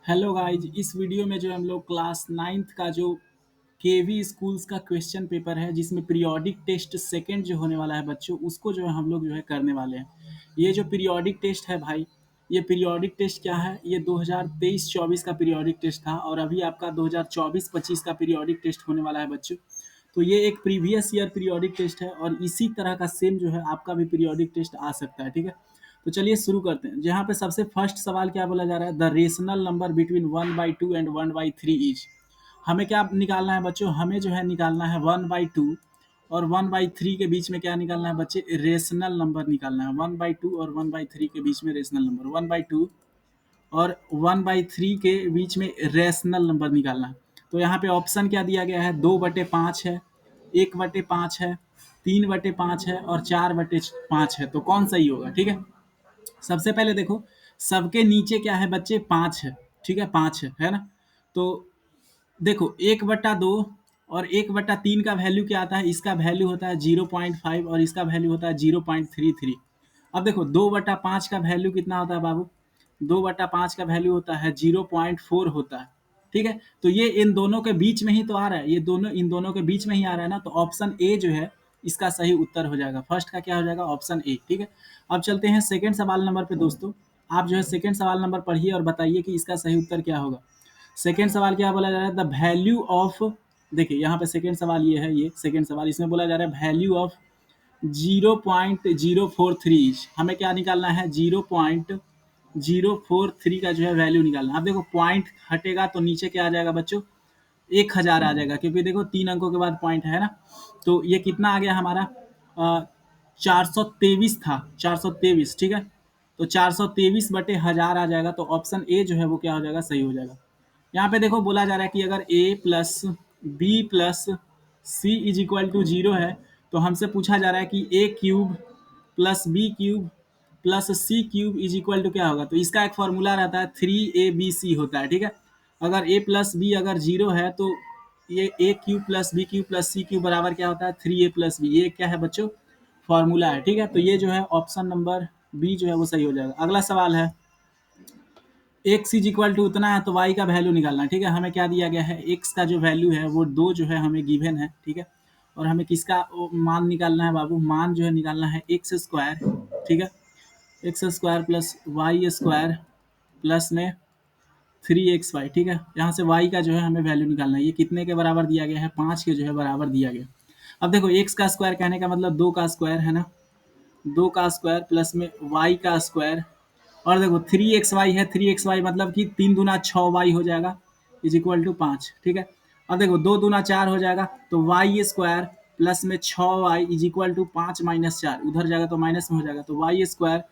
Hello guys, इस video में जो हम लोग क्लास नाइन्थ का जो केवी स्कूल्स का क्वेश्चन पेपर है जिसमें पीरियोडिक टेस्ट सेकंड जो होने वाला है बच्चों, उसको जो है हम लोग जो है करने वाले हैं। ये जो पीरियोडिक टेस्ट है भाई, ये पीरियोडिक टेस्ट क्या है? ये 2023-24 का पीरियोडिक टेस्ट था और अभी आपका 2024-25 का पीरियोडिक टेस्ट होने वाला है बच्चों। तो ये एक प्रीवियस ईयर पीरियोडिक टेस्ट है और इसी तरह का सेम जो है आपका भी पीरियोडिक टेस्ट आ सकता है। ठीक है, तो चलिए शुरू करते हैं। जहाँ पे सबसे फर्स्ट सवाल क्या बोला जा रहा है, the rational number between 1/2 and 1/3 is. हमें क्या निकालना है बच्चों? हमें जो है निकालना है 1/2 और 1/3 के बीच में क्या निकालना है बच्चे? रेशनल नंबर निकालना है। 1/2 और 1/3 के बीच में रेशनल नंबर, 1/2 और 1/3 के बीच में रेशनल नंबर निकालना है। तो यहाँ पे ऑप्शन क्या दिया गया है? 2/5 है, 1/5 है, 3/5 है और 4/5 है। तो कौन सही होगा? ठीक है, सबसे पहले देखो, सबके नीचे क्या है बच्चे? 5 है। ठीक है, 5 है ना? तो देखो, 1/2 और 1/3 का वैल्यू क्या आता है? इसका वैल्यू होता है 0.5 और इसका वैल्यू होता है 0.33। अब देखो, 2/5 का वैल्यू कितना होता है बाबू? 2/5 का वैल्यू होता है 0.4 होता है। ठीक है, तो ये इन दोनों के बीच में ही तो आ रहा है, ये दोनों इन दोनों के बीच में ही आ रहा है ना, तो ऑप्शन ए जो है इसका सही उत्तर हो जाएगा। फर्स्ट का क्या हो जाएगा? Option A. ठीक है, अब चलते हैं सेकंड सवाल नंबर पे दोस्तों। आप जो है सेकंड सवाल नंबर पढ़िए और बताइए कि इसका सही उत्तर क्या होगा। सेकंड सवाल क्या बोला जा रहा है? द वैल्यू ऑफ, देखिए यहाँ पे सेकंड सवाल ये है, ये सेकंड सवाल, इसमें बोला जा रहा है वैल्यू ऑफ 0.043। हमें क्या निकालना है? 0.043 का जो है वैल्यू निकालना है। अब देखो, पॉइंट हटेगा तो नीचे क्या आ जाएगा बच्चों? 1000 आ जाएगा, क्योंकि देखो 3 अंकों के बाद पॉइंट है ना। तो ये कितना आ गया हमारा? 423 था, 423। ठीक है, तो 423/1000 आ जाएगा। तो ऑप्शन ए जो है वो क्या हो जाएगा? सही हो जाएगा। यहाँ पे देखो बोला जा रहा है कि अगर a plus B plus C is equal to 0 है, तो हमसे पूछा जा रहा है कि a cube plus B cube plus C cube is equal to क्या होगा? तो इसका एक फॉर्मूला रहता है, 3abc होता है। ठीक है, अगर a प्लस बी अगर 0 है तो ये a cube plus B cube plus C cube बराबर क्या होता है? 3a+b। ये क्या है बच्चों? फॉर्मूला है। ठीक है, तो ये जो है ऑप्शन नंबर बी जो है वो सही हो जाएगा। अगला सवाल है, एक्स इज इक्वल टू उतना है तो वाई का वैल्यू निकालना है। ठीक है, हमें क्या दिया गया है? एक्स का जो वैल्यू है वो 2 जो है हमें गिवन है। ठीक है, और हमें किसका मान निकालना है बाबू? मान जो है निकालना है एक्स स्क्वायर। ठीक है, X square plus Y square plus में 3xy। ठीक है, यहाँ से y का जो है हमें वैल्यू निकालना है। ये कितने के बराबर दिया गया है? 5 के जो है बराबर दिया गया। अब देखो, एक्स का स्क्वायर कहने का मतलब 2 का स्क्वायर है ना, 2 का स्क्वायर प्लस में y का स्क्वायर। और देखो 3xy है, 3xy मतलब कि 3 दूना 6y हो जाएगा इज इक्वल टू 5। ठीक है, अब देखो 2 दूना 4 हो जाएगा, तो वाई स्क्वायर प्लस में 6y is equal to 5 minus 4, उधर जाएगा तो माइनस में हो जाएगा, तो Y square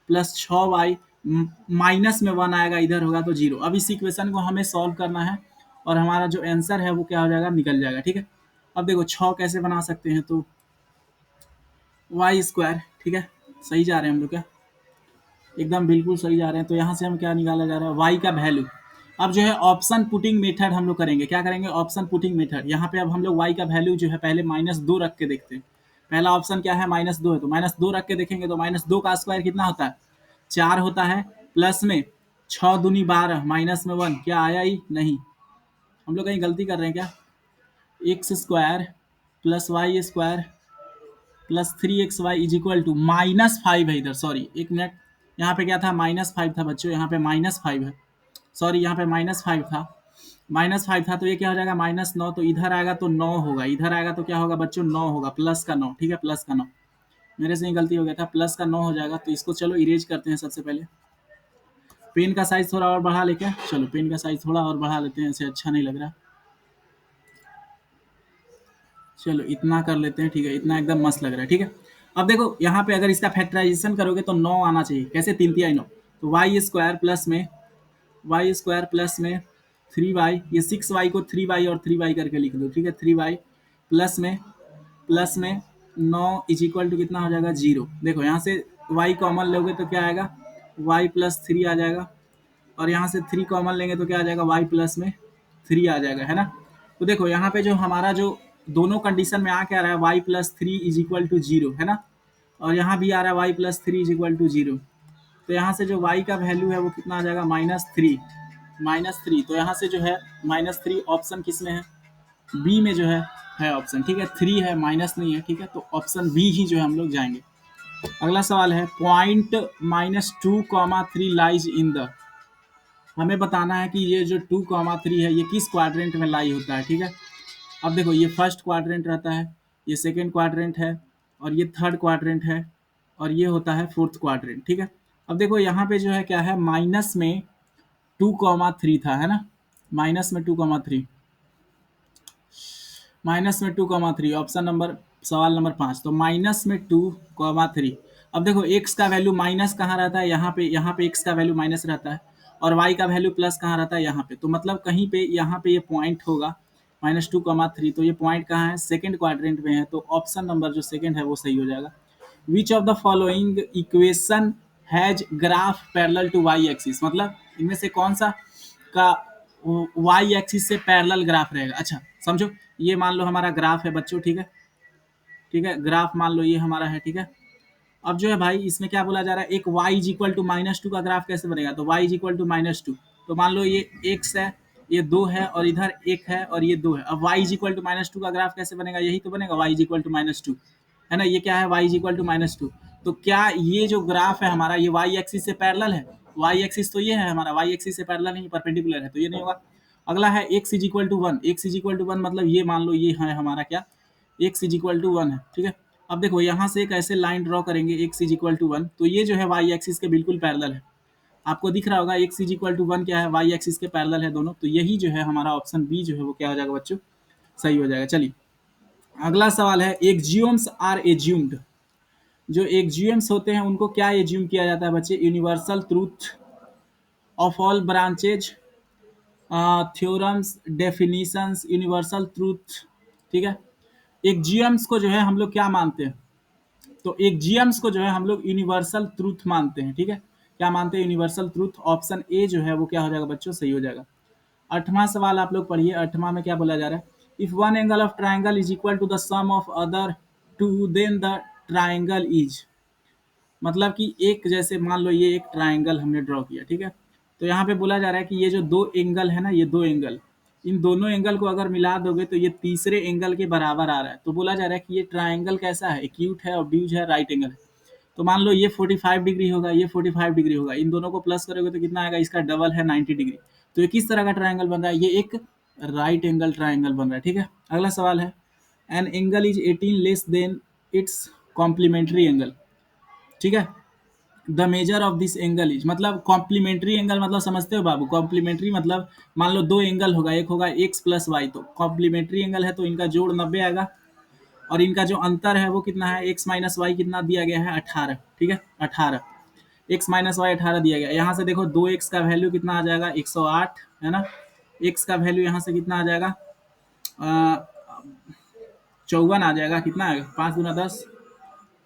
plus 6y minus में 1 आएगा, इधर होगा तो 0। अब इस इक्वेशन को हमें सॉल्व करना है और हमारा जो आंसर है वो क्या हो जाएगा? निकल जाएगा। ठीक है, अब देखो 6 कैसे बना सकते हैं? तो वाई स्क्वायर। ठीक है, सही जा रहे हैं हम लोग क्या? एकदम बिल्कुल सही जा रहे हैं। तो यहाँ से हम क्या निकाला जा रहा है? वाई का वैल्यू। अब जो है ऑप्शन पुटिंग मेथड हम लोग करेंगे। क्या करेंगे? Option putting method. यहाँ पे अब हम लोग वाई का वैल्यू जो है पहले -2 रख के देखते हैं। पहला ऑप्शन क्या है? -2 है, तो -2 रख के देखेंगे तो -2 का स्क्वायर कितना होता है? 4 होता है, प्लस में 6 दूनी 12 माइनस में 1, क्या आया ही नहीं? हम लोग कहीं गलती कर रहे हैं क्या? X square plus Y square plus 3xy is equal to -5 है इधर, सॉरी एक मिनट, यहाँ पे क्या था? -5 था बच्चों, यहाँ पे -5 है, सॉरी यहाँ पे -5 था, -5 था, तो ये क्या हो जाएगा? -9। तो इधर आएगा तो 9 होगा, इधर आएगा तो क्या होगा बच्चों? 9 होगा, प्लस का 9। ठीक है, प्लस का 9, मेरे से ही गलती हो गया था, प्लस का 9 हो जाएगा। तो इसको चलो इरेज करते हैं। सबसे पहले पेन का साइज थोड़ा और बढ़ा लेके, चलो पेन का साइज थोड़ा और बढ़ा लेते हैं, ऐसे अच्छा नहीं लग रहा। चलो इतना कर लेते हैं। ठीक है, इतना एकदम मस्त लग रहा है। ठीक है, अब देखो यहाँ पे अगर इसका फैक्टराइजेशन करोगे तो 9 आना चाहिए। कैसे? 3 तिहाई 9, तो वाई स्क्वायर प्लस में 3y, ये 6y को 3y और 3y करके लिख दो। ठीक है, 3y प्लस में 9 इज इक्वल टू कितना हो जाएगा? 0। देखो यहाँ से y कॉमन लोगे तो क्या आएगा? y+3 आ जाएगा, और यहाँ से 3 कॉमन लेंगे तो क्या आ जाएगा? y+3 आ जाएगा, है ना। तो देखो यहाँ पे जो हमारा जो दोनों कंडीशन में आ क्या रहा है? y+3 इज इक्वल टू 0, है ना, और यहाँ भी आ रहा है y+3 इज इक्वल टू 0। तो यहाँ से जो y का वैल्यू है वो कितना आ जाएगा? -3। -3, तो यहाँ से जो है -3 ऑप्शन किस में है, बी में जो है ऑप्शन, ठीक है, 3 है माइनस नहीं है, ठीक है, तो ऑप्शन बी ही जो है हम लोग जाएंगे। अगला सवाल है पॉइंट -2, 3 लाइज इन द, हमें बताना है कि ये जो 2, 3 है ये किस क्वाड्रेंट में लाई होता है, ठीक है। अब देखो ये फर्स्ट क्वाड्रेंट रहता है, ये सेकेंड क्वाड्रेंट है, और ये थर्ड क्वाड्रेंट है, और ये होता है फोर्थ क्वाड्रेंट, ठीक है। अब देखो यहाँ पे जो है क्या है, माइनस में 2, 3 था, है ना, माइनस में 2, 3, -2, 3, ऑप्शन नंबर, सवाल नंबर 5, तो -2, 3। अब देखो x का वैल्यू माइनस कहाँ रहता है, यहाँ पे x का वैल्यू माइनस रहता है, और y का वैल्यू प्लस कहाँ रहता है, यहाँ पे, तो मतलब कहीं पे यहाँ पे ये पॉइंट होगा -2, 3, तो ये पॉइंट कहाँ है, सेकंड क्वाड्रेंट में है, तो ऑप्शन नंबर जो सेकंड है वो सही हो जाएगा। Which of the following equation has graph parallel to Y axis, मतलब इनमें से कौन सा का वाई एक्सिस से पैरेलल ग्राफ रहेगा। अच्छा समझो, ये मान लो हमारा ग्राफ है बच्चों, ठीक है, ठीक है, ग्राफ मान लो ये हमारा है, ठीक है। अब जो है भाई इसमें क्या बोला जा रहा है, एक y इज इक्वल टू -2 का ग्राफ कैसे बनेगा, तो y इज इक्वल टू -2, तो मान लो ये x है, ये 2 है, और इधर 1 है, और ये 2 है। अब y इज इक्वल टू -2 का ग्राफ कैसे बनेगा, यही तो बनेगा, y इज इक्वल टू -2, है ना, ये क्या है, y इज इक्वल टू -2, तो क्या ये जो ग्राफ है हमारा ये y एक्सिस से पैरेलल है, y एक्सिस तो ये है हमारा, y एक्सिस से पैरेलल नहीं, परपेंडिकुलर है, तो ये नहीं होगा। अगला है x is equal to 1, x is equal to 1 मतलब ये मान लो ये है हमारा क्या, x इज इक्वल टू 1 है, ठीक है। अब देखो यहाँ से एक ऐसे लाइन ड्रॉ करेंगे x इज इक्वल टू 1, तो ये जो है y एक्सिस के बिल्कुल पैरेलल है, आपको दिख रहा होगा x इज इक्वल टू 1 क्या है, y एक्सिस के पैरेलल है दोनों, तो यही जो है हमारा ऑप्शन बी जो है वो क्या हो जाएगा बच्चों, सही हो जाएगा। चलिए अगला सवाल है एक्जियोम्स आर एज्यूम्ड, जो एक्जियोम्स होते हैं उनको क्या एज्यूम किया जाता है बच्चे, universal truth of all branches, theorems, definitions, universal truth, ठीक है। एक्जियम्स को जो है हम लोग क्या मानते हैं, तो एक्जियम्स को जो है हम लोग यूनिवर्सल ट्रूथ मानते हैं, ठीक है, क्या मानते हैं, यूनिवर्सल ट्रूथ, ऑप्शन ए जो है वो क्या हो जाएगा बच्चों, सही हो जाएगा। 8वां सवाल आप लोग पढ़िए, 8वां में क्या बोला जा रहा है, if one angle of triangle is equal to the sum of other two then the triangle is, मतलब कि एक जैसे मान लो ये एक ट्राइंगल हमने ड्रॉ किया, ठीक है, तो यहाँ पे बोला जा रहा है कि ये जो दो एंगल है ना, ये दो एंगल, इन दोनों एंगल को अगर मिला दोगे तो ये तीसरे एंगल के बराबर आ रहा है, तो बोला जा रहा है कि ये ट्राइंगल कैसा है, एक्यूट है, ऑब्ट्यूज है, राइट एंगल है। तो मान लो ये 45 डिग्री होगा, ये 45 डिग्री होगा, इन दोनों को प्लस करोगे तो कितना आएगा, इसका डबल है 90 डिग्री, तो ये किस तरह का ट्राइंगल बन रहा है, ये एक राइट एंगल ट्राइंगल बन रहा है, ठीक है। अगला सवाल है an angle is 18 less than its complementary angle, ठीक है, the measure of this angle is, मतलब कॉम्प्लीमेंट्री एंगल मतलब समझते हो बाबू, कॉम्प्लीमेंट्री मतलब मान लो दो एंगल होगा, एक होगा एक्स प्लस वाई, तो कॉम्प्लीमेंट्री एंगल है तो इनका जोड़ 90 आएगा, और इनका जो अंतर है वो कितना है, एक्स माइनस वाई कितना दिया गया है, 18, ठीक है, 18, एक्स माइनस वाई 18 दिया गया। यहाँ से देखो 2x का वैल्यू कितना आ जाएगा, 108, है ना, x का वैल्यू यहाँ से कितना आ जाएगा, 54 आ जाएगा, कितना आएगा, 5 × 10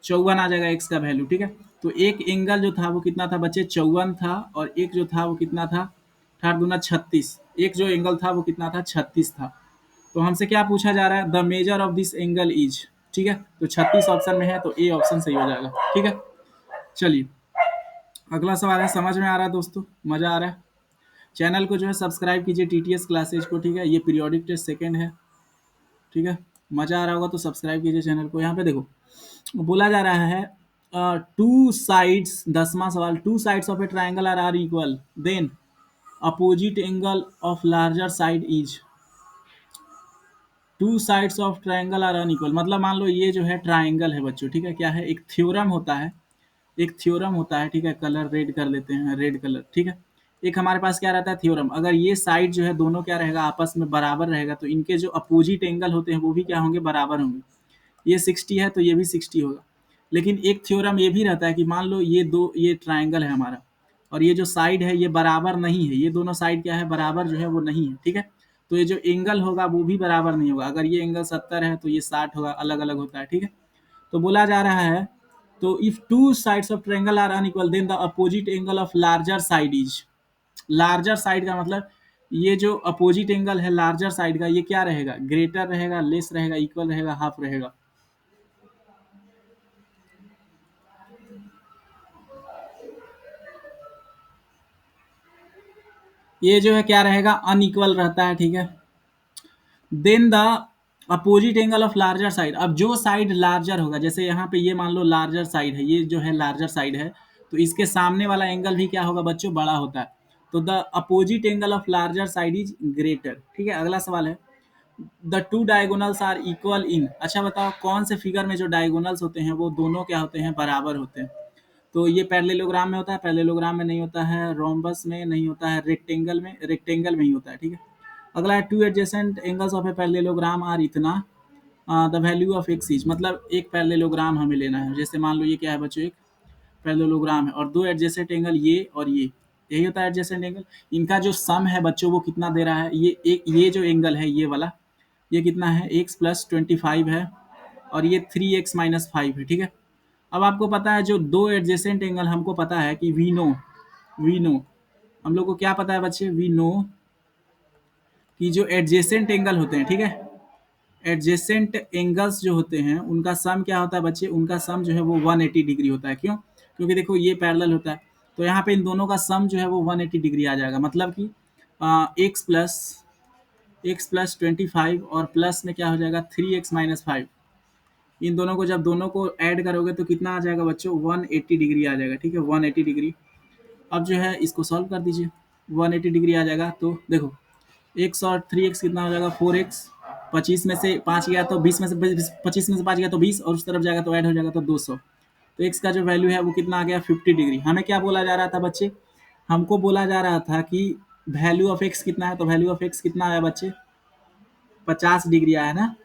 54 आ जाएगा एक्स का वैल्यू, ठीक है। तो एक एंगल जो था वो कितना था बच्चे, 54 था, और एक जो था वो कितना था, 8×2 = 36, एक जो एंगल था वो कितना था, 36 था। तो हमसे क्या पूछा जा रहा है, the measure of this angle is, ठीक है, तो 36 ऑप्शन में है, तो ए ऑप्शन सही हो जाएगा, ठीक है। चलिए अगला सवाल है, समझ में आ रहा है दोस्तों, मजा आ रहा है, चैनल को जो है सब्सक्राइब कीजिए टीटीएस क्लासेज को, ठीक है, ये पीरियोडिक टेस्ट सेकंड है, ठीक है, मजा आ रहा होगा तो सब्सक्राइब कीजिए चैनल को। यहाँ पे देखो बोला जा रहा है टू साइड्स, 10वां सवाल, two sides of a triangle are equal then opposite angle of larger side is, two sides of triangle are unequal, मतलब मान लो ये जो है ट्राइंगल है बच्चों, ठीक है, क्या है, एक थ्योरम होता है, एक थ्योरम होता है, ठीक है, कलर रेड कर लेते हैं, रेड कलर, ठीक है। एक हमारे पास क्या रहता है थ्योरम, अगर ये साइड जो है दोनों क्या रहेगा, आपस में बराबर रहेगा, तो इनके जो अपोजिट एंगल होते हैं वो भी क्या होंगे, बराबर होंगे, ये 60 है तो ये भी 60 होगा। लेकिन एक थ्योरम ये भी रहता है कि मान लो ये ट्राइंगल है हमारा, और ये जो साइड है ये बराबर नहीं है, ये दोनों साइड क्या है, बराबर जो है वो नहीं है, ठीक है। तो ये जो एंगल होगा वो भी बराबर नहीं होगा, अगर ये एंगल 70 है तो ये 60 होगा, अलग अलग होता है, ठीक है। तो बोला जा रहा है, तो if two sides of triangle are unequal then the opposite angle of larger side is, larger side का मतलब ये जो अपोजिट एंगल है लार्जर साइड का, ये क्या रहेगा, ग्रेटर रहेगा, लेस रहेगा, इक्वल रहेगा, हाफ रहेगा। ये जो है क्या रहेगा, अनइक्वल रहता है, ठीक है। Then the opposite angle of larger side, अब जो साइड लार्जर होगा, जैसे यहाँ पे ये मान लो लार्जर साइड है, ये जो है लार्जर साइड है, तो इसके सामने वाला एंगल भी क्या होगा बच्चों, बड़ा होता है। तो the opposite angle of larger side is greater, ठीक है। अगला सवाल है, the two diagonals are equal in, अच्छा बताओ कौन से फिगर में जो डायगोनल्स होते हैं वो दोनों क्या होते हैं, बराबर होते हैं। तो ये पैरेललोग्राम में होता है, पैरेललोग्राम में नहीं होता है, रोम्बस में नहीं होता है, रेक्टेंगल में ही होता है, ठीक है। अगला है, two adjacent angles of a parallelogram are इतना, the value of X is, मतलब एक पैरेललोग्राम हमें लेना है, जैसे मान लो ये क्या है बच्चों, एक पैरेललोग्राम है और दो एडजेसेंट एंगल ये और यही होता है एडजेसेंट एंगल। इनका जो सम है बच्चों वो कितना दे रहा है, ये जो एंगल है ये वाला, ये कितना है, एक्स प्लस 25 है और ये 3x-5 है, ठीक है। अब आपको पता है जो दो एडजेसेंट एंगल, हमको पता है कि वी नो हम लोग को क्या पता है बच्चे, वी नो कि जो एडजेसेंट एंगल होते हैं, ठीक है, एडजेसेंट एंगल्स जो होते हैं उनका सम क्या होता है बच्चे, उनका सम जो है वो 180 डिग्री होता है। क्यों? क्योंकि देखो ये पैरेलल होता है, तो यहाँ पे इन दोनों का सम जो है वो 180 डिग्री आ जाएगा, मतलब कि एक्स प्लस 25 और प्लस में क्या हो जाएगा 3x-5, इन दोनों को जब दोनों को ऐड करोगे तो कितना आ जाएगा बच्चों, 180 डिग्री आ जाएगा, ठीक है, 180 डिग्री। अब जो है इसको सॉल्व कर दीजिए, 180 डिग्री आ जाएगा, तो देखो एक्स और 3x कितना हो जाएगा, 4x, 25 में से 5 गया तो 20 में से 25 में से 5 गया तो 20 और उस तरफ जाएगा तो ऐड हो जाएगा तो 200। तो x का जो वैल्यू है वो कितना आ गया, 50 डिग्री। हमें क्या बोला जा रहा था बच्चे, हमको बोला जा रहा था कि वैल्यू ऑफ x कितना है, तो वैल्यू ऑफ x कितना आया बच्चे, 50 डिग्री आया ना।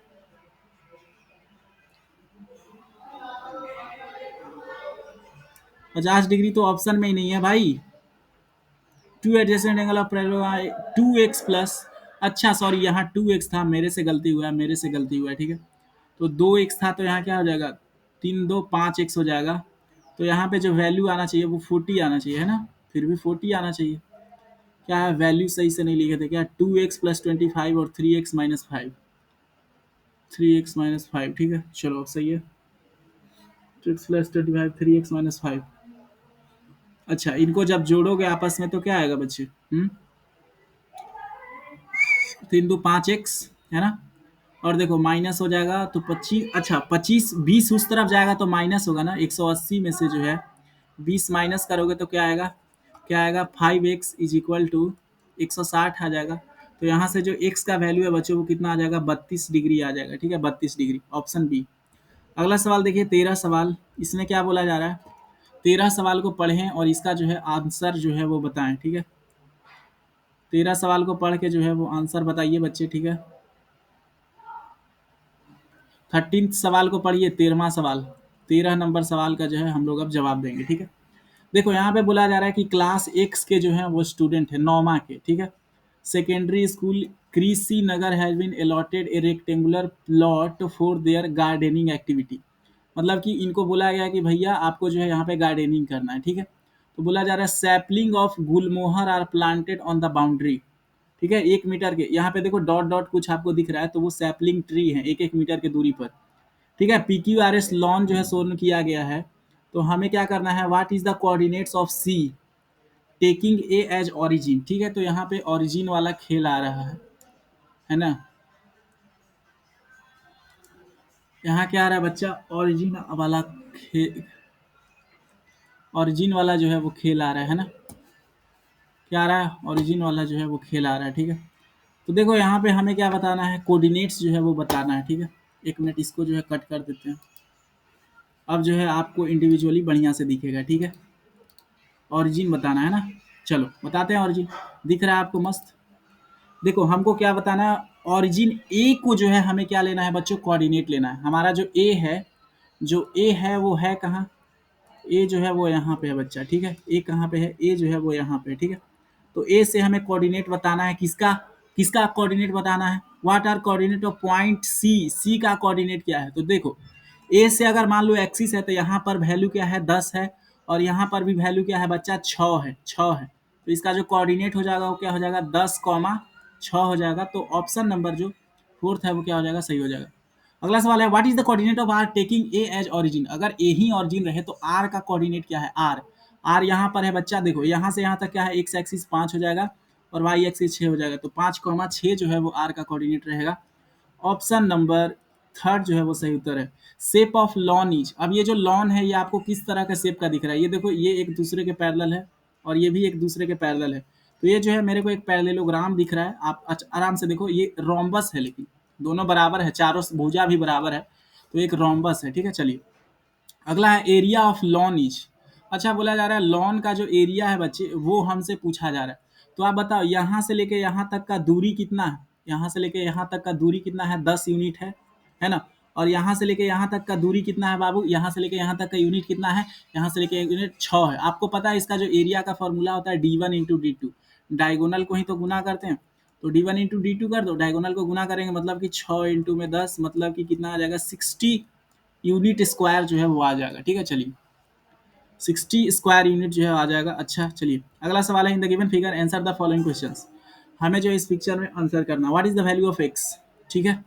50 डिग्री तो ऑप्शन में ही नहीं है भाई। Two adjacent angle of parallel, 2x plus, अच्छा सॉरी यहाँ 2x था, मेरे से गलती हुआ है, ठीक है। तो 2x था तो यहाँ क्या हो जाएगा, 3 2 5x हो जाएगा। तो यहाँ पे जो वैल्यू आना चाहिए वो 40 आना चाहिए, है ना, फिर भी 40 आना चाहिए। क्या है, वैल्यू सही से नहीं लिखे थे क्या, 2x+25 और 3x-5, ठीक है, चलो अब सही है, 2x+25 3x-5। अच्छा इनको जब जोड़ोगे आपस में तो क्या आएगा बच्चे, 3 2 5x, है ना। और देखो माइनस हो जाएगा तो 25, अच्छा 25 20 उस तरफ जाएगा तो माइनस होगा ना, 180 में से जो है 20 माइनस करोगे तो क्या आएगा, 5x = 160 आ जाएगा। तो यहाँ से जो x का वैल्यू है बच्चों वो कितना आ जाएगा, 32 डिग्री आ जाएगा, ठीक है, 32 डिग्री, ऑप्शन बी। अगला सवाल देखिए, 13 सवाल, इसमें क्या बोला जा रहा है, 13 सवाल को पढ़ें और इसका जो है आंसर जो है वो बताएं, ठीक है। 13 सवाल को पढ़ के जो है वो आंसर बताइए बच्चे, ठीक है। 13 सवाल को पढ़िए, 13वां सवाल, 13 नंबर सवाल का जो है हम लोग अब जवाब देंगे, ठीक है। देखो यहाँ पे बोला जा रहा है कि क्लास एक्स के जो है वो स्टूडेंट है, 9वां के, ठीक है। Secondary school Krishi Nagar has been allotted a rectangular plot for their gardening activity, मतलब कि इनको बोला गया कि भैया आपको जो है यहाँ पे गार्डनिंग करना है, ठीक है। तो बोला जा रहा है sapling of gulmohar are planted on the boundary, ठीक है, 1 मीटर के, यहाँ पे देखो डॉट डॉट कुछ आपको दिख रहा है तो वो सैपलिंग ट्री है, 1 1 मीटर की दूरी पर, ठीक है। PQRS लॉन जो है शोन किया गया है। तो हमें क्या करना है, what is the coordinates of C taking A as origin, ठीक है। तो यहाँ पे ऑरिजिन वाला खेल आ रहा है ना, यहाँ क्या आ रहा है बच्चा, ऑरिजिन वाला जो है वो खेल आ रहा है ना, क्या आ रहा है, ऑरिजिन वाला जो है वो खेल आ रहा है, ठीक है। तो देखो यहाँ पे हमें क्या बताना है, कोऑर्डिनेट्स जो है वो बताना है, ठीक है। 1 मिनट इसको जो है कट कर देते हैं, अब जो है आपको इंडिविजुअली बढ़िया से दिखेगा, ठीक है। ऑरिजिन बताना है ना, चलो बताते हैं ऑरिजिन, दिख रहा है आपको मस्त। देखो हमको क्या बताना है, ऑरिजिन ए को जो है हमें क्या लेना है बच्चों, कोऑर्डिनेट लेना है। हमारा जो ए है वो है कहाँ, ए जो है वो यहाँ पे है बच्चा, ठीक है। ए कहाँ पे है, ए जो है वो यहाँ पे है, ठीक है। तो ए से हमें कोऑर्डिनेट बताना है, किसका किसका कोऑर्डिनेट बताना है, what are coordinate of point C, C का कोऑर्डिनेट क्या है। तो देखो ए से अगर मान लो एक्सिस है तो यहाँ पर वैल्यू क्या है, 10 है, और यहाँ पर भी वैल्यू क्या है बच्चा, 6 है। तो इसका जो कोऑर्डिनेट हो जाएगा वो क्या हो जाएगा, 10, 6 हो जाएगा। तो ऑप्शन नंबर जो फोर्थ है वो क्या हो जाएगा, सही हो जाएगा। अगला सवाल है, what is the coordinate of R taking A as origin, अगर ए ही ऑरिजिन रहे तो आर का कोऑर्डिनेट क्या है, आर यहाँ पर है बच्चा, देखो यहाँ से यहाँ तक क्या है, एक्स एक्सिस 5 हो जाएगा और वाई एक्सिस 6 हो जाएगा। तो 5,6 जो है वो आर का कोऑर्डिनेट रहेगा। ऑप्शन नंबर थर्ड जो है वो सही उत्तर है। शेप ऑफ लॉन इज, अब ये जो लॉन है ये आपको किस तरह का शेप का दिख रहा है, ये देखो ये एक दूसरे के पैरेलल है और ये भी एक दूसरे के पैरेलल है। तो ये जो है मेरे को एक पैरेललोग्राम दिख रहा है, आप आराम से देखो ये रोम्बस है, लेकिन दोनों बराबर है, चारों भुजा भी बराबर है, तो एक रोम्बस है। ठीक है, चलिए अगला है एरिया ऑफ लॉन इज। अच्छा, बोला जा रहा है लॉन का जो एरिया है बच्चे वो हमसे पूछा जा रहा है। तो आप बताओ यहाँ से लेके यहाँ तक का दूरी कितना है, यहाँ से लेके यहाँ तक का दूरी कितना है, 10 यूनिट है ना। और यहाँ से लेके यहाँ तक का दूरी कितना है बाबू, यहाँ से लेके यहाँ तक का यूनिट कितना है, यहाँ से लेके यूनिट 6 है। आपको पता है इसका जो एरिया का फॉर्मूला होता है d1 × d2, डायगोनल को ही तो गुना करते हैं। तो d1 × d2 कर दो, डायगोनल को गुना करेंगे मतलब कि 6 इंटू में 10 मतलब कि कितना आ जाएगा 60 यूनिट स्क्वायर जो है वो आ जाएगा। ठीक है, चलिए 60 स्क्वायर यूनिट जो है आ जाएगा। अच्छा चलिए अगला सवाल है, in the given figure answer the following questions. हमें जो इस पिक्चर में आंसर करना, what is the value of x. ठीक है,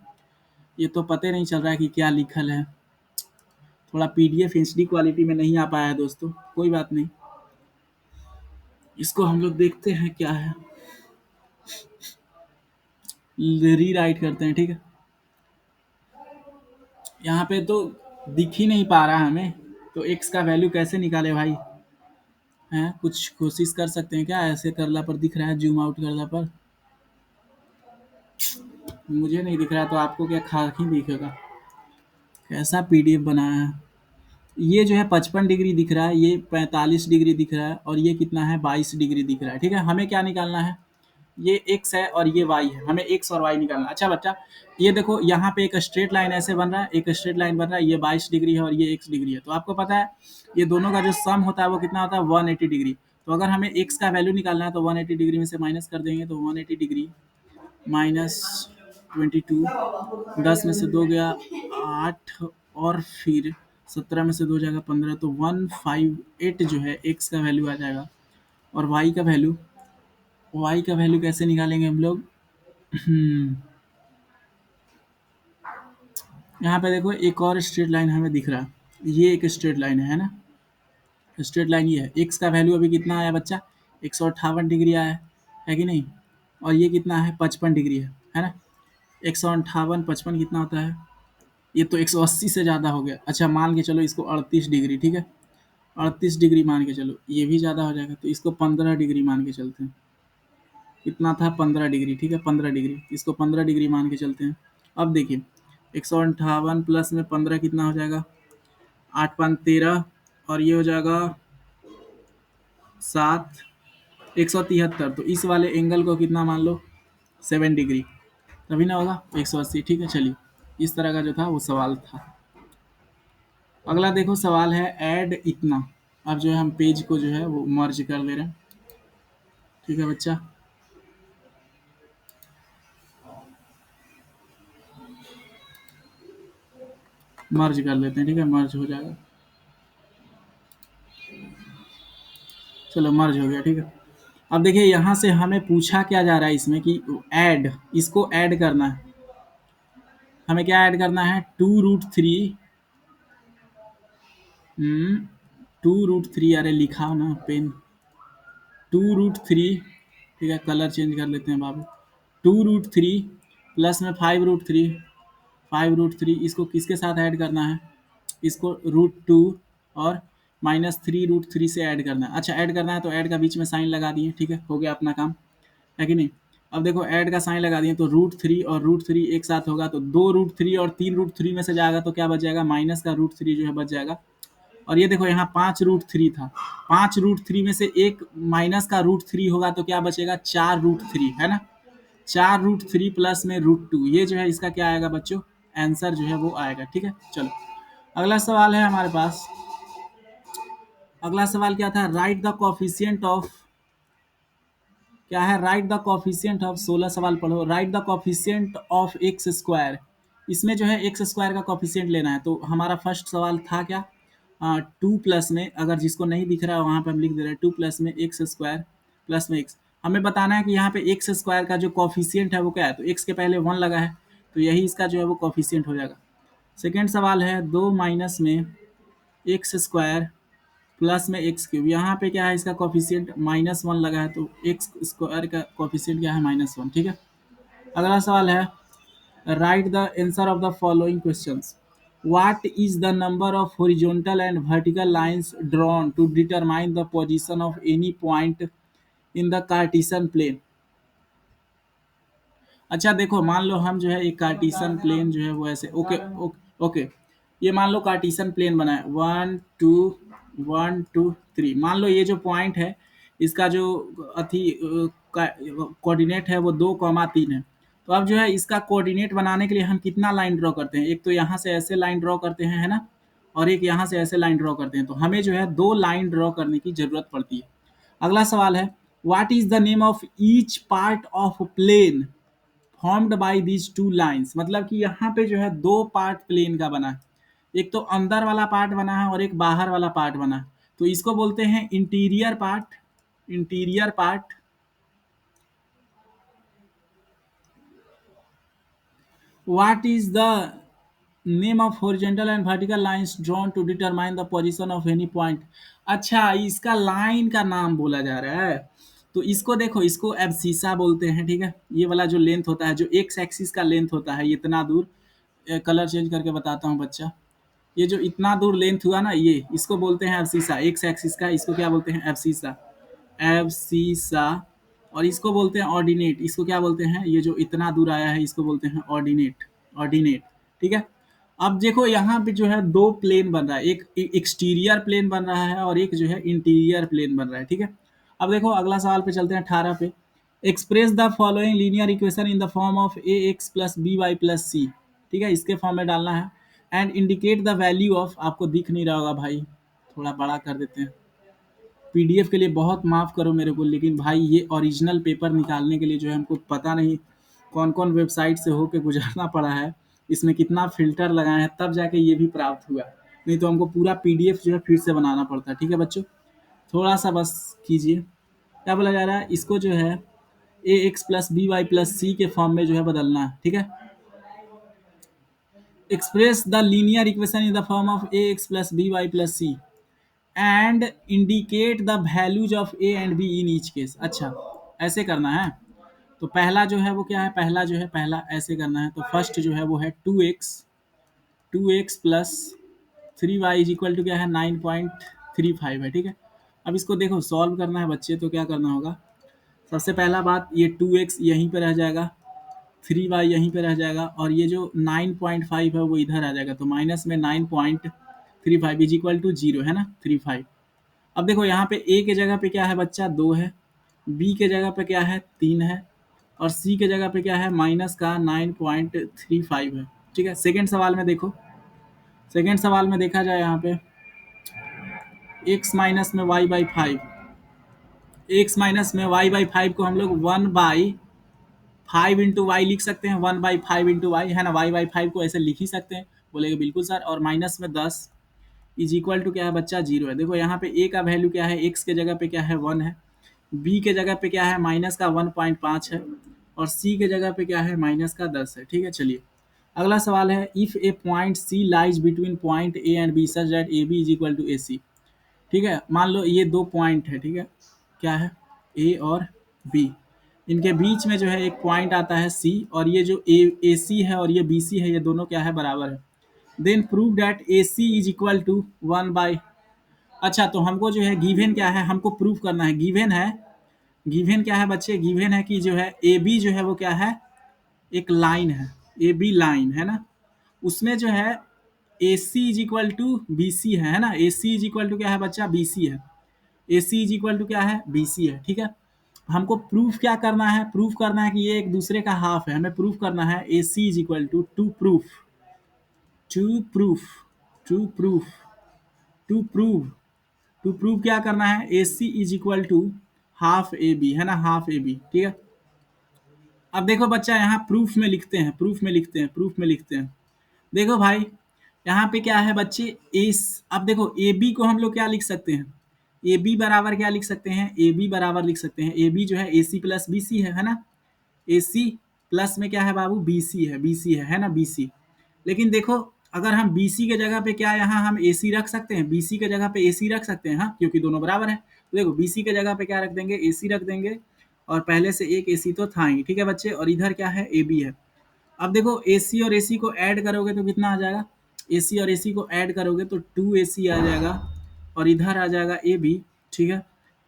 ये तो पता नहीं चल रहा है कि क्या लिखल है, थोड़ा पीडीएफ एचडी क्वालिटी में नहीं आ पाया है दोस्तों, कोई बात नहीं, इसको हम लोग देखते हैं क्या है, री राइट करते हैं। ठीक है, यहाँ पे तो दिख ही नहीं पा रहा है हमें, तो एक्स का वैल्यू कैसे निकाले भाई, हैं कुछ कोशिश कर सकते हैं क्या, ऐसे करला पर दिख रहा है, जूम आउट करला पर मुझे नहीं दिख रहा, तो आपको क्या खाक ही दिखेगा, कैसा पीडीएफ बनाया है। ये जो है 55 डिग्री दिख रहा है, ये 45 डिग्री दिख रहा है और ये कितना है 22 डिग्री दिख रहा है। ठीक है, हमें क्या निकालना है, ये एक्स है और ये वाई है, हमें एक्स और वाई निकालना है। अच्छा बच्चा, ये देखो यहाँ पे एक स्ट्रेट लाइन ऐसे बन रहा है, एक स्ट्रेट लाइन बन रहा है, ये 22 डिग्री है और ये एक्स डिग्री है। तो आपको पता है ये दोनों का जो सम होता है वो कितना होता है 180 डिग्री। तो अगर हमें एक्स का वैल्यू निकालना है तो 180 डिग्री में से माइनस कर देंगे, तो 180 डिग्री माइनस 22, 10 में से 2 गया 8 और फिर 17 में से 2 जाएगा 15, तो 158 जो है एक्स का वैल्यू आ जाएगा। और वाई का वैल्यू कैसे निकालेंगे हम लोग, यहाँ पे देखो एक और स्ट्रेट लाइन हमें दिख रहा है, ये एक स्ट्रेट लाइन है ना, स्ट्रेट लाइन ये है। एक्स का वैल्यू अभी कितना आया बच्चा, 158 डिग्री आया है कि नहीं, और ये कितना है 55 डिग्री है ना। 158 55 कितना होता है, ये तो 180 से ज़्यादा हो गया। अच्छा मान के चलो इसको 38 डिग्री, ठीक है 38 डिग्री मान के चलो, ये भी ज़्यादा हो जाएगा, तो इसको 15 डिग्री मान के चलते हैं। कितना था 15 डिग्री, ठीक है 15 डिग्री, इसको 15 डिग्री मान के चलते हैं। अब देखिए 158 प्लस में 15 कितना हो जाएगा, 8 5 13 और ये हो जाएगा 7, 173। तो इस वाले एंगल को कितना मान लो 7 डिग्री, तभी ना होगा 180। ठीक है, चलिए इस तरह का जो था वो सवाल था। अगला देखो सवाल है ऐड इतना। अब जो है हम पेज को जो है वो मर्ज कर ले रहे हैं। ठीक है बच्चा, मर्ज कर लेते हैं। ठीक है, मर्ज हो जाएगा, चलो मर्ज हो गया। ठीक है, अब देखिए यहाँ से हमें पूछा क्या जा रहा है इसमें कि ऐड, इसको ऐड करना है। हमें क्या ऐड करना है, 2√3 2√3, अरे लिखा ना पेन, 2√3, ठीक है कलर चेंज कर लेते हैं बाबू, 2√3 प्लस में 5√3, 5√3 इसको किसके साथ ऐड करना है, इसको √2 और -3√3 से ऐड करना है। अच्छा ऐड करना है तो ऐड का बीच में साइन लगा दिए, ठीक है हो गया अपना काम, है कि नहीं। अब देखो ऐड का साइन लगा दिए तो √3 और √3 एक साथ होगा, तो 2√3 और 3√3 में से जाएगा तो क्या बच जाएगा, माइनस का √3 जो है बच जाएगा। और ये देखो यहाँ 5√3 था, 5√3 में से एक माइनस का √3 होगा तो क्या बचेगा 4√3, है ना। 4√3 प्लस में √2, ये जो है इसका क्या आएगा बच्चों, आंसर जो है वो आएगा। ठीक है, चलो अगला सवाल है हमारे पास। अगला सवाल क्या था, राइट द कोफिशिएंट ऑफ, क्या है, राइट द कोफिशिएंट ऑफ, 16 सवाल पढ़ो, right the coefficient of x square. इसमें जो है एक्स स्क्वायर का कोफिशिएंट लेना है। तो हमारा फर्स्ट सवाल था क्या, 2 प्लस में, अगर जिसको नहीं दिख रहा है वहाँ पे हम लिख दे रहे हैं 2 प्लस में एक्स स्क्वायर प्लस में एक्स। हमें बताना है कि यहाँ पे एक्स स्क्वायर का जो कोफिशिएंट है वो क्या है, तो एक्स के पहले 1 लगा है तो यही इसका जो है वो कोफिशिएंट हो जाएगा। सेकेंड सवाल है 2 माइनस में एक्स स्क्वायर प्लस में एक्स क्यूब, यहाँ पे क्या है इसका कोफिशिएंट -1 लगा है तो एक्स स्क्वायर का कोफिशिएंट क्या है -1, ठीक है। अगला सवाल है right the answer of the following questions. What is the number of horizontal and vertical lines drawn to determine the position of any point in the Cartesian plane? अच्छा देखो, मान लो हम जो है एक कार्टिशियन प्लेन जो है वो ऐसे ओके ओके ओके, ये मान लो कार्टिशियन प्लेन बना है 1 2 1 2 3, मान लो ये जो पॉइंट है इसका जो अथी कोऑर्डिनेट है वो 2, 3 है। तो अब जो है इसका कोऑर्डिनेट बनाने के लिए हम कितना लाइन ड्रॉ करते हैं, एक तो यहाँ से ऐसे लाइन ड्रॉ करते हैं है ना, और एक यहाँ से ऐसे लाइन ड्रॉ करते हैं, तो हमें जो है 2 लाइन ड्रॉ करने की जरूरत पड़ती है। अगला सवाल है what is the name of each part of plane formed by these 2 lines, मतलब कि यहाँ पे जो है 2 पार्ट प्लेन का बना है, एक तो अंदर वाला पार्ट बना है और एक बाहर वाला पार्ट बना है, तो इसको बोलते हैं interior part. Interior part. What is the name of horizontal and vertical lines drawn to determine the position of any point. अच्छा, इसका लाइन का नाम बोला जा रहा है, तो इसको देखो, इसको एब्सिसा बोलते हैं, ठीक है। ये वाला जो लेंथ होता है, जो एक्स एक्सिस का लेंथ होता है इतना दूर, कलर चेंज करके बताता हूँ बच्चा, ये जो इतना दूर लेंथ हुआ ना, ये इसको बोलते हैं एब्सिसा, एक्स एक्सिस का, इसको क्या बोलते हैं एब्सिसा। एब्सिसा। और इसको बोलते हैं ऑर्डिनेट, इसको क्या बोलते हैं, ये जो इतना दूर आया है इसको बोलते हैं ऑर्डिनेट। ऑर्डिनेट, ठीक है। अब देखो यहाँ पे जो है 2 प्लेन बन रहा है, एक एक्सटीरियर प्लेन बन रहा है और एक जो है इंटीरियर प्लेन बन रहा है, ठीक है। अब देखो अगला सवाल पे चलते हैं 18 पे। Express the following linear equation in the form of A X plus B Y plus C, ठीक है, इसके फॉर्म में डालना है। And indicate the value of, आपको दिख नहीं रहा होगा भाई, थोड़ा बड़ा कर देते हैं, पीडीएफ के लिए बहुत माफ़ करो मेरे को, लेकिन भाई ये ओरिजिनल पेपर निकालने के लिए जो है हमको पता नहीं कौन कौन वेबसाइट से होके गुजरना पड़ा है, इसमें कितना फ़िल्टर लगाए हैं तब जाके ये भी प्राप्त हुआ, नहीं तो हमको पूरा पीडीएफ जो है फिर से बनाना पड़ता है, ठीक है बच्चों। थोड़ा-सा बस कीजिए। क्या बोला जा रहा है, इसको जो है A X plus B Y plus C के फॉर्म में जो है बदलना है, ठीक है। Express the linear equation in the form of A X plus B Y plus C and indicate the values of A and B in each case. अच्छा, ऐसे करना है, तो पहला जो है वो क्या है, पहला जो है, पहला ऐसे करना है, तो फर्स्ट जो है वो है 2x plus 3y is equal to क्या है 9.35 है, ठीक है। अब इसको देखो सॉल्व करना है बच्चे, तो क्या करना होगा, सबसे पहला बात, ये 2x यहीं पे रह जाएगा, 3y यहीं पे रह जाएगा, और ये जो 9.5 है वो इधर आ जाएगा, तो माइनस में 9.35 इज इक्वल टू 0 है ना, 35। अब देखो यहाँ पे ए के जगह पे क्या है बच्चा 2 है, बी के जगह पे क्या है 3 है, और सी के जगह पे क्या है माइनस का 9.35 है, ठीक है। सेकेंड सवाल में देखो, सेकेंड सवाल में देखा जाए यहाँ पे x माइनस में y/5, एक्स माइनस में y/5 को हम लोग 1/5 इंटू वाई लिख सकते हैं, 1/5 इंटू वाई है ना, y/5 को ऐसे लिख ही सकते हैं, बोलेगा बिल्कुल सर, और माइनस में 10 इज इक्वल टू क्या है बच्चा 0 है। देखो यहाँ पे a का वैल्यू क्या है, x के जगह पे क्या है 1 है, b के जगह पे क्या है माइनस का 1.5 है, और c के जगह पे क्या है माइनस का 10 है, ठीक है। चलिए अगला सवाल है, if a point c lies between point a and b such that A B is equal to A C, ठीक है। मान लो ये 2 पॉइंट है, ठीक है, क्या है a और b, इनके बीच में जो है एक पॉइंट आता है c, और ये जो ए सी है और ये बी सी है, ये दोनों क्या है बराबर है। Then prove that A C is equal to 1/, अच्छा तो हमको जो है गिवन क्या है, हमको प्रूफ करना है, गिवन है, गिवन क्या है बच्चे, गिवन है कि जो है ए बी जो है वो क्या है, एक लाइन है, ए बी लाइन है ना, उसमें जो है A C is equal to B C है ना, A C is equal to क्या है बच्चा बी सी है, A C is equal to क्या है बी सी है, ठीक है। हमको प्रूफ क्या करना है, प्रूफ करना है कि ये एक दूसरे का हाफ है, हमें प्रूफ करना है A C is equal to to proof, to proof, to proof, to prove, to prove क्या करना है, A C is equal to half A B है ना, हाफ ए बी, ठीक है। अब देखो बच्चा यहाँ प्रूफ में लिखते हैं, प्रूफ में लिखते हैं, प्रूफ में लिखते हैं, देखो भाई यहाँ पे क्या है बच्चे एस, अब देखो ए बी को हम लोग क्या लिख सकते हैं, ए बी बराबर क्या लिख सकते हैं, ए बी बराबर लिख सकते हैं, ए बी जो है A C plus B C है ना, ए सी प्लस में क्या है बाबू बी सी है, बी सी है ना, बी सी। लेकिन देखो अगर हम BC के जगह पे क्या यहाँ हम AC रख सकते हैं, BC के जगह पे AC रख सकते हैं, हाँ, क्योंकि दोनों बराबर है। तो देखो BC के जगह पे क्या रख देंगे, AC रख देंगे, और पहले से एक AC तो था ही, ठीक है बच्चे, और इधर क्या है, AB है। अब देखो AC और AC को ऐड करोगे तो कितना आ जाएगा, AC और AC को ऐड करोगे तो 2AC आ जाएगा, और इधर आ जाएगा AB, ठीक है।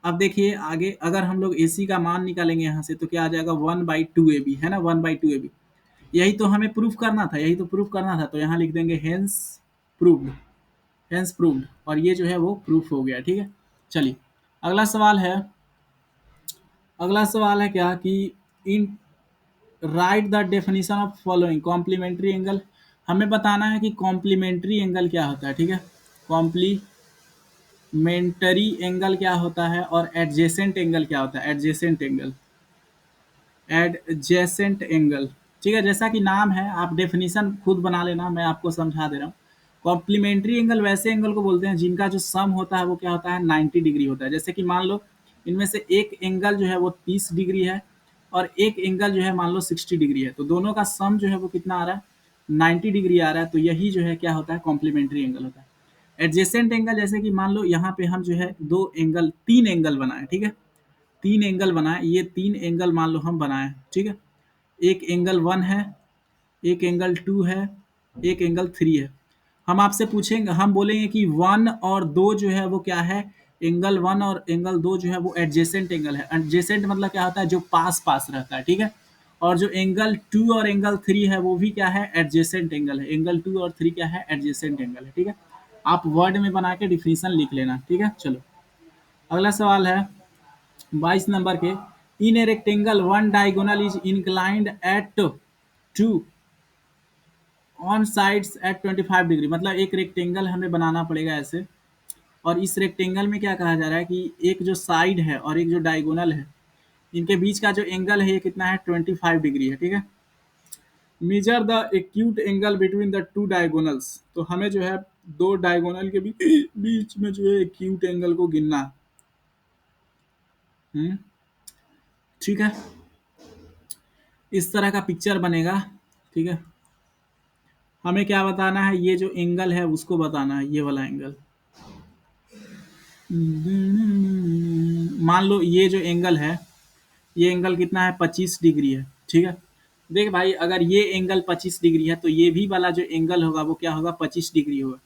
अब देखिए आगे अगर हम लोग AC का मान निकालेंगे यहाँ से तो क्या आ जाएगा, 1/2AB है ना, 1/2AB। यही तो हमें प्रूफ करना था, यही तो प्रूफ करना था, तो यहाँ लिख देंगे हेंस प्रूव्ड, हेंस प्रूव्ड, और ये जो है वो प्रूफ हो गया, ठीक है। चलिए अगला सवाल है, अगला सवाल है क्या कि इन write the definition of following complementary angle. हमें बताना है कि कॉम्प्लीमेंट्री एंगल क्या होता है, ठीक है। कॉम्प्लीमेंटरी एंगल क्या होता है और एडजेसेंट एंगल क्या होता है, एडजेसेंट एंगल, एडजेसेंट एंगल, ठीक है। जैसा कि नाम है, आप डेफिनेशन खुद बना लेना, मैं आपको समझा दे रहा हूँ। कॉम्प्लीमेंट्री एंगल वैसे एंगल को बोलते हैं जिनका जो सम होता है वो क्या होता है, 90 डिग्री होता है। जैसे कि मान लो इनमें से एक एंगल जो है वो 30 डिग्री है, और एक एंगल जो है मान लो 60 डिग्री है, तो दोनों का सम जो है वो कितना आ रहा है, 90 डिग्री आ रहा है। तो यही जो है क्या होता है, कॉम्प्लीमेंट्री एंगल होता है। एडजेसेंट एंगल, जैसे कि मान लो यहाँ पे हम जो है दो एंगल, तीन एंगल बनाए, ठीक है, तीन एंगल बनाए, ये तीन एंगल मान लो हम बनाए, ठीक है। एक एंगल 1 है, एक एंगल 2 है, एक एंगल 3 है। हम आपसे पूछेंगे, हम बोलेंगे कि 1 और 2 जो है वो क्या है, एंगल 1 और एंगल 2 जो है वो एडजेसेंट एंगल है। एडजेसेंट मतलब क्या होता है, जो पास पास रहता है, ठीक है। और जो एंगल 2 और एंगल 3 है वो भी क्या है, एडजेसेंट एंगल है। एंगल 2 और 3 क्या है, एडजेसेंट एंगल है, ठीक है। आप वर्ड में बना के डिफिनीशन लिख लेना, ठीक है। चलो अगला सवाल है 22 नंबर के, in a rectangle one diagonal is inclined at to on sides at 25 degree. मतलब एक रेक्टेंगल हमें बनाना पड़ेगा ऐसे, और इस रेक्टेंगल में क्या कहा जा रहा है कि एक जो साइड है और एक जो डायगोनल है, इनके बीच का जो एंगल है ये कितना है, 25 डिग्री है, ठीक है। Measure the acute angle between the two diagonals. तो हमें जो है दो डायगोनल के बीच में जो है एक्यूट एंगल को गिनना है। ठीक है, इस तरह का पिक्चर बनेगा, ठीक है। हमें क्या बताना है, ये जो एंगल है उसको बताना है, ये वाला एंगल। मान लो ये जो एंगल है, ये एंगल कितना है, 25 डिग्री है, ठीक है। देख भाई, अगर ये एंगल 25 डिग्री है तो ये भी वाला जो एंगल होगा वो क्या होगा, 25 डिग्री होगा,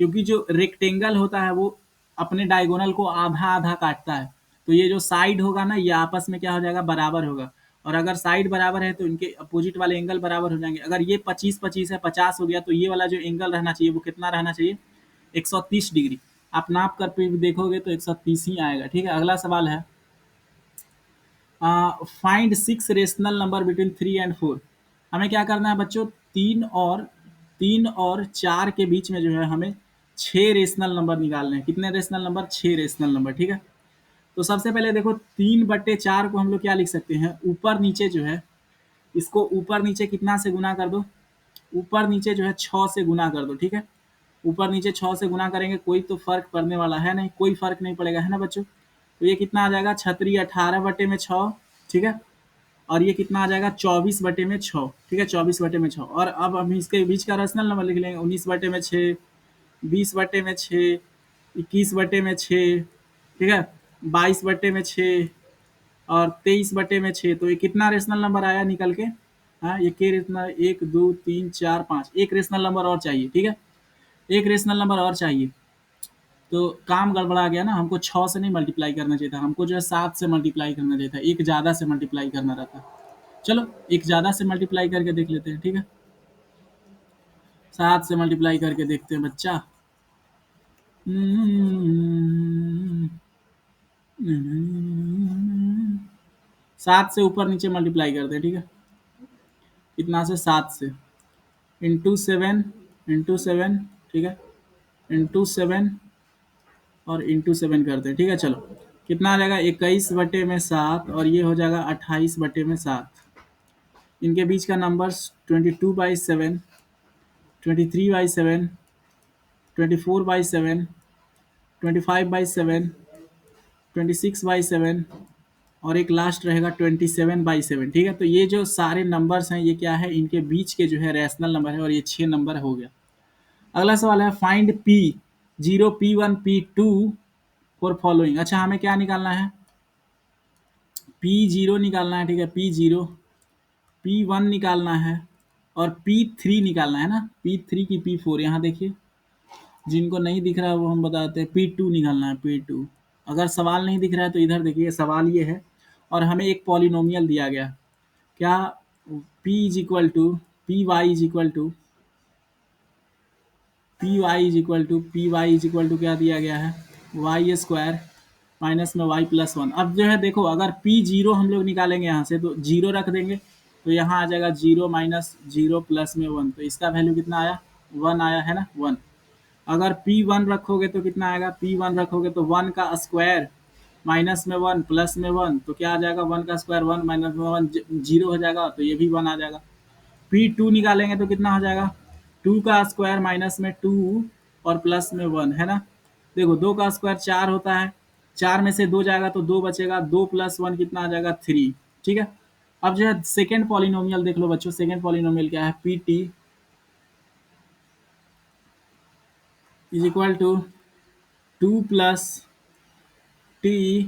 क्योंकि जो रेक्टेंगल होता है वो अपने डायगोनल को आधा आधा काटता है। तो ये जो साइड होगा ना, ये आपस में क्या हो जाएगा, बराबर होगा। और अगर साइड बराबर है तो इनके अपोजिट वाले एंगल बराबर हो जाएंगे। अगर ये 25 है, 50 हो गया, तो ये वाला जो एंगल रहना चाहिए वो कितना रहना चाहिए, 130 डिग्री। आप नाप कर पे देखोगे तो 130 ही आएगा, ठीक है। अगला सवाल है, find 6 rational number between 3 and 4। हमें क्या करना है बच्चों, तीन और चार के बीच में जो है हमें 6 रेशनल नंबर निकालने हैं। कितने रेशनल नंबर, 6 रेशनल नंबर, ठीक है। तो सबसे पहले देखो 3/4 को हम लोग क्या लिख सकते हैं, ऊपर नीचे जो है, इसको ऊपर नीचे कितना से गुना कर दो, ऊपर नीचे जो है 6 से गुना कर दो, ठीक है। ऊपर नीचे 6 से गुना करेंगे, कोई तो फर्क पड़ने वाला है नहीं, कोई फर्क नहीं पड़ेगा, है ना बच्चों। तो ये कितना आ जाएगा, छतरी 18/6, ठीक है। और ये कितना आ जाएगा, 24/6, ठीक है, 24/6। और अब हम इसके बीच का रेशनल नंबर लिख लेंगे, 19/6, 20/6, 21/6, ठीक है, 22/6 और 23/6। तो ये कितना रेशनल नंबर आया निकल के, हाँ, ये के रेशनल, 1 2 3 4 5, एक रेशनल नंबर और चाहिए, ठीक है, एक रेशनल नंबर और चाहिए। तो काम गड़बड़ा गया ना, हमको 6 से नहीं मल्टीप्लाई करना चाहिए था, हमको जो है 7 से मल्टीप्लाई करना चाहिए था, एक ज़्यादा से मल्टीप्लाई करना रहता। चलो एक ज़्यादा से मल्टीप्लाई करके देख लेते हैं, ठीक है। 7 से मल्टीप्लाई करके देखते हैं बच्चा। 7 से ऊपर नीचे मल्टीप्लाई करते हैं, ठीक है। कितना से, 7 से, इंटू 7, ठीक है, इंटू 7 और इंटू 7 करते हैं, ठीक है। चलो कितना आ जाएगा, 21/7, और ये हो जाएगा 28/7। इनके बीच का नंबर्स 22/7, 23/7, 24/7, 25/7, 26/7, और एक लास्ट रहेगा 27/7, ठीक है। तो ये जो सारे नंबर्स हैं ये क्या है, इनके बीच के जो है रैशनल नंबर है, और ये 6 नंबर हो गया। अगला सवाल है find P0 P1 P2 for following. अच्छा हमें क्या निकालना है, P0 निकालना है, ठीक है, P0, P1 निकालना है और P3 निकालना है ना, P3 की P4 यहाँ देखिए, जिनको नहीं दिख रहा है वो हम बताते हैं, P2 निकालना है, P2। अगर सवाल नहीं दिख रहा है तो इधर देखिए, सवाल ये है और हमें एक पॉलिनोमियल दिया गया, क्या, P is equal to P Y is equal to क्या दिया गया है, वाई स्क्वायर माइनस में वाई प्लस वन। अब जो है देखो, अगर P0 हम लोग निकालेंगे यहाँ से तो जीरो रख देंगे, तो यहाँ आ जाएगा 0 माइनस 0 प्लस में 1, तो इसका वैल्यू कितना आया, 1 आया है ना, 1। अगर P1 रखोगे तो कितना आएगा, P1 रखोगे तो 1 का स्क्वायर माइनस में 1 प्लस में 1, तो क्या आ जाएगा, 1 का स्क्वायर 1 माइनस में 1 जीरो हो जाएगा, तो ये भी 1 आ जाएगा। P2 निकालेंगे तो कितना हो जाएगा, 2 का स्क्वायर माइनस में 2 और प्लस में 1 है ना। देखो 2 का स्क्वायर 4 होता है, 4 में से 2 जाएगा तो 2 बचेगा, 2 प्लस 1 कितना आ जाएगा, 3, ठीक है। अब जो है सेकेंड पॉलिनोमियल देख लो बच्चों, सेकेंड पॉलिनोमियल क्या है, PT is equal to 2 plus T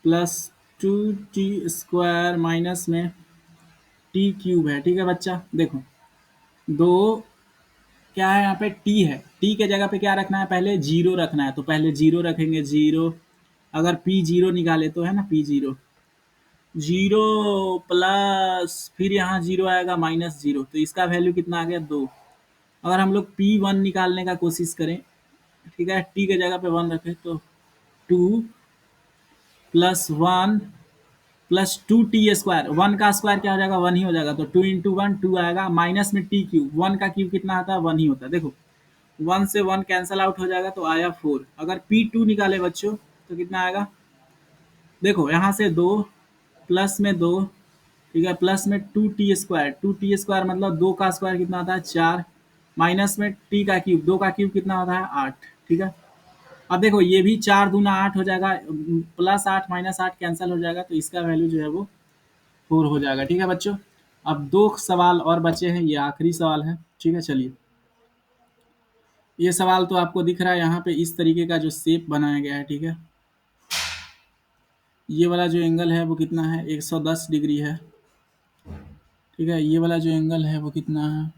plus 2t square minus में टी क्यूब है, ठीक है बच्चा। देखो दो, क्या है यहाँ पे टी है, टी के जगह पे क्या रखना है, पहले जीरो रखना है, तो पहले जीरो रखेंगे, जीरो। अगर P0 निकाले तो है ना, P0 जीरो प्लस फिर यहाँ जीरो आएगा माइनस जीरो, तो इसका वैल्यू कितना आ गया, 2। अगर हम लोग P1 निकालने का कोशिश करें, ठीक है, टी के जगह पे 1 रखें तो 2 प्लस 1 प्लस 2t स्क्वायर, 1 का स्क्वायर क्या हो जाएगा, 1 ही हो जाएगा, तो 2 इंटू 1 2 आएगा, माइनस में टी क्यूब, 1 का क्यूब कितना आता है, 1 ही होता है। देखो 1 से 1 कैंसल आउट हो जाएगा तो आया 4। अगर P2 निकाले बच्चों तो कितना आएगा, देखो यहाँ से 2 प्लस में 2, ठीक है, प्लस में 2t स्क्वायर, 2t स्क्वायर मतलब 2 का स्क्वायर कितना आता है, 4, माइनस में टी का क्यूब, 2 का क्यूब कितना होता है, 8, ठीक है। अब देखो ये भी 4 दूना 8 हो जाएगा, प्लस 8 माइनस 8 कैंसिल हो जाएगा, तो इसका वैल्यू जो है वो 4 हो जाएगा, ठीक है बच्चों। अब 2 सवाल और बचे हैं, ये आखिरी सवाल है, ठीक है। चलिए ये सवाल तो आपको दिख रहा है यहाँ पे, इस तरीके का जो शेप बनाया गया है, ठीक है। ये वाला जो एंगल है वो कितना है, 110 डिग्री है, ठीक है। ये वाला जो एंगल है वो कितना है,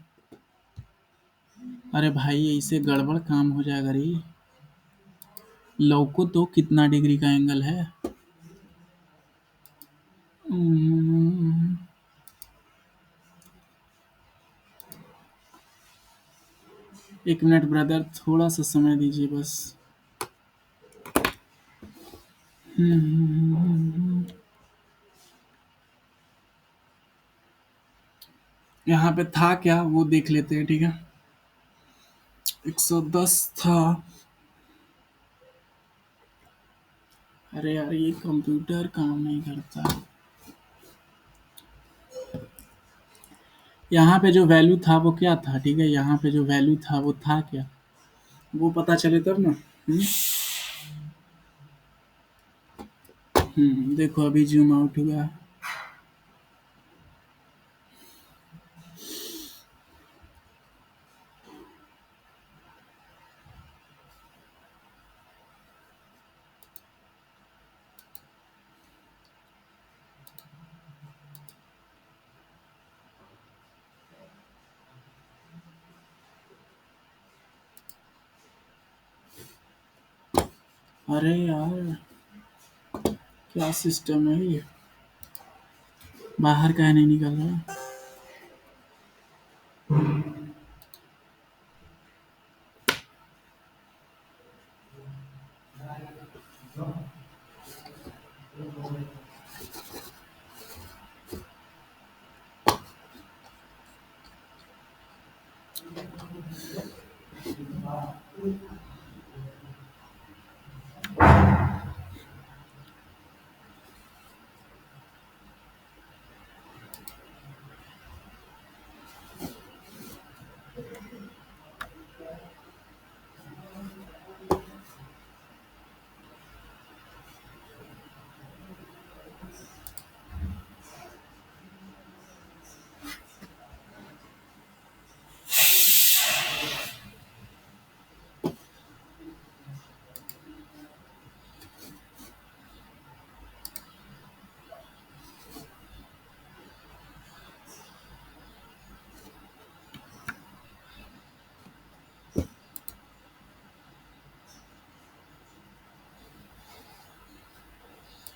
अरे भाई ऐसे गड़बड़ काम हो जाएगा रे, लौको तो कितना डिग्री का एंगल है, हम्म, एक मिनट ब्रदर, थोड़ा सा समय दीजिए बस। यहाँ पे था क्या वो देख लेते हैं, ठीक है। 110 था, अरे यार ये कंप्यूटर काम नहीं करता। यहाँ पे जो वैल्यू था वो क्या था, ठीक है, यहाँ पे जो वैल्यू था वो था क्या, वो पता चले तब ना। देखो अभी जूम आउट हुआ, अरे यार क्या सिस्टम है ये, बाहर का नहीं निकल रहा है।